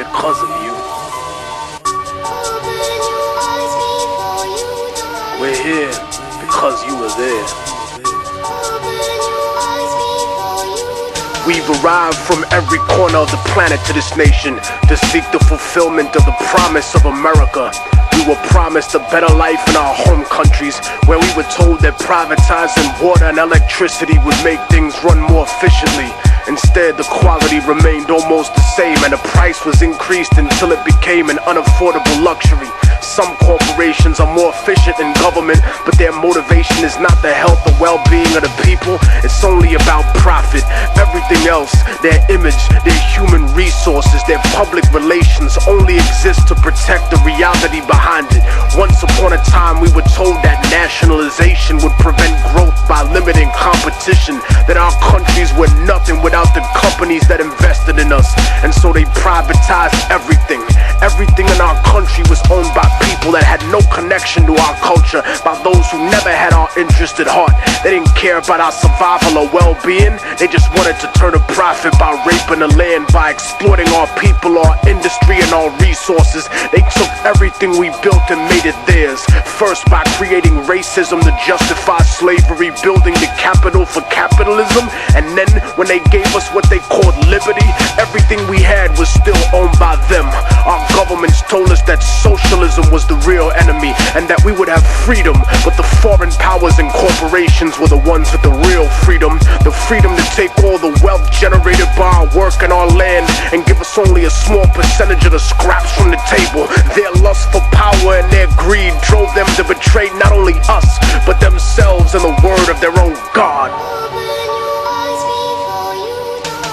because of you. We're here because you were there. We've arrived from every corner of the planet to this nation to seek the fulfillment of the promise of America. We were promised a better life in our home countries, where we were told that privatizing water and electricity would make things run more efficiently. Instead, the quality remained almost the same, and the price was increased until it became an unaffordable luxury. Some corporations are more efficient in government, but their motivation is not the health or well-being of the people. It's only about profit. Everything else, their image, their human resources, their public relations, only exist to protect the reality behind it. Once upon a time, we were told that nationalization would prevent growth by limiting competition, that our countries were nothing without the companies that invested in us. And so they privatized everything. Everything in our country was owned by people that had no connection to our culture, by those who never had our interest at heart. They didn't care about our survival or well-being. They just wanted to turn a profit by raping the land, by exploiting our people, our industry, and our resources. They took everything we built and made it theirs. First by creating racism to justify slavery, building the capital for capitalism, and then when they gave us what they called liberty, everything we had was still owned by them. Our governments told us that socialism was the real enemy and that we would have freedom, but the foreign powers and corporations were the ones with the real freedom. The freedom to take all the wealth generated by our work and our land and give us only a small percentage of the scraps from the table. Their lust for power and their greed drove them to betray not only us, but themselves and the word of their own God.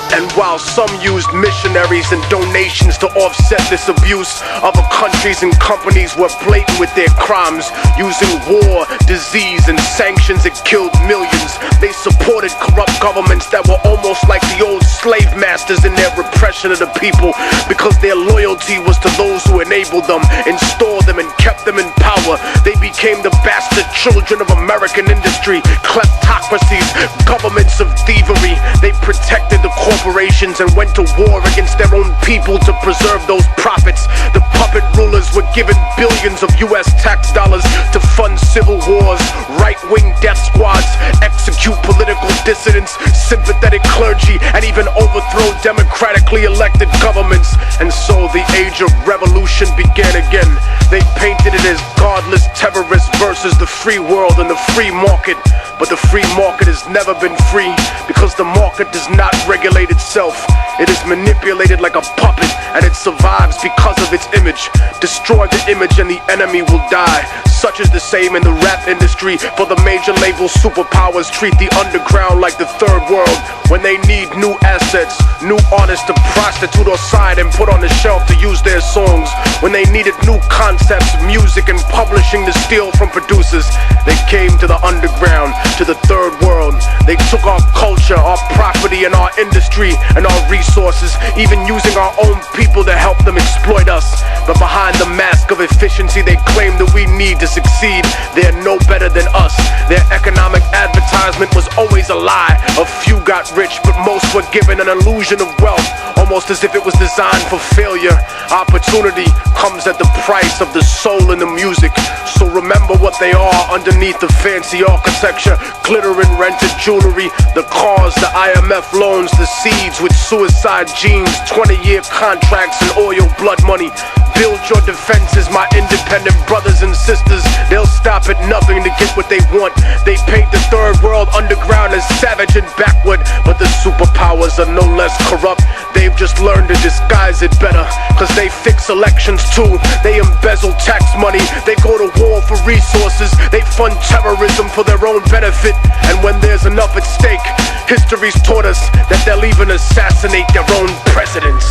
And while some used missionaries and donations to offset this abuse, other countries and companies were blatant with their crimes, using war, disease, and sanctions that killed millions. They supported corrupt governments that were almost like the old slave masters in their repression of the people, because their loyalty was to those who enabled them, installed them, and kept them in power. They became the bastard children of American industry, kleptocracies, governments of thievery. They protected the corporations and went to war against their own people to preserve those profits. The puppet rulers were given billions of US tax dollars to fund civil wars, right-wing death squads, execute political dissidents, sympathetic clergy, and even overthrow democratically elected governments. And so the age of revolution began again. They painted it as godless terrorists versus the free world and the free market. But the free market has never been free, because the market does not regulate itself. It is manipulated like a puppet, and it survives because of its image. Destroy the image and the enemy will die. Such is the same in the rap industry, for the major label superpowers treat the underground like the third world. When they need new assets, new artists to prostitute or sign and put on the shelf to use their songs, when they needed new concepts, music, and publishing to steal from producers, they came to the underground, to the third world. They took our culture, our property, and our industry, and our resources, even using our own people to help them exploit us. But behind the mask of efficiency they claim that we need to succeed, they're no better than us. Their economic advertisement was always a lie. A few got rich, but most were given an illusion of wealth, almost as if it was designed for failure. Opportunity comes at the price of the soul in the music. So remember what they are underneath the fancy architecture, glitter and rented jewelry, the cars, the IMF loans, the seeds with suicide genes, 20-year contracts and oil blood money. Build your defenses, my independent brothers and sisters. They'll stop at nothing to get what they want. They paint the third world underground as savage and backward, but the superpowers are no less corrupt. They've just learned to disguise it better, cause they fix elections too. They embezzle tax money, they go to war for resources, they fund terrorism for their own benefit. And when there's enough at stake, history's taught us that they'll even assassinate their own presidents.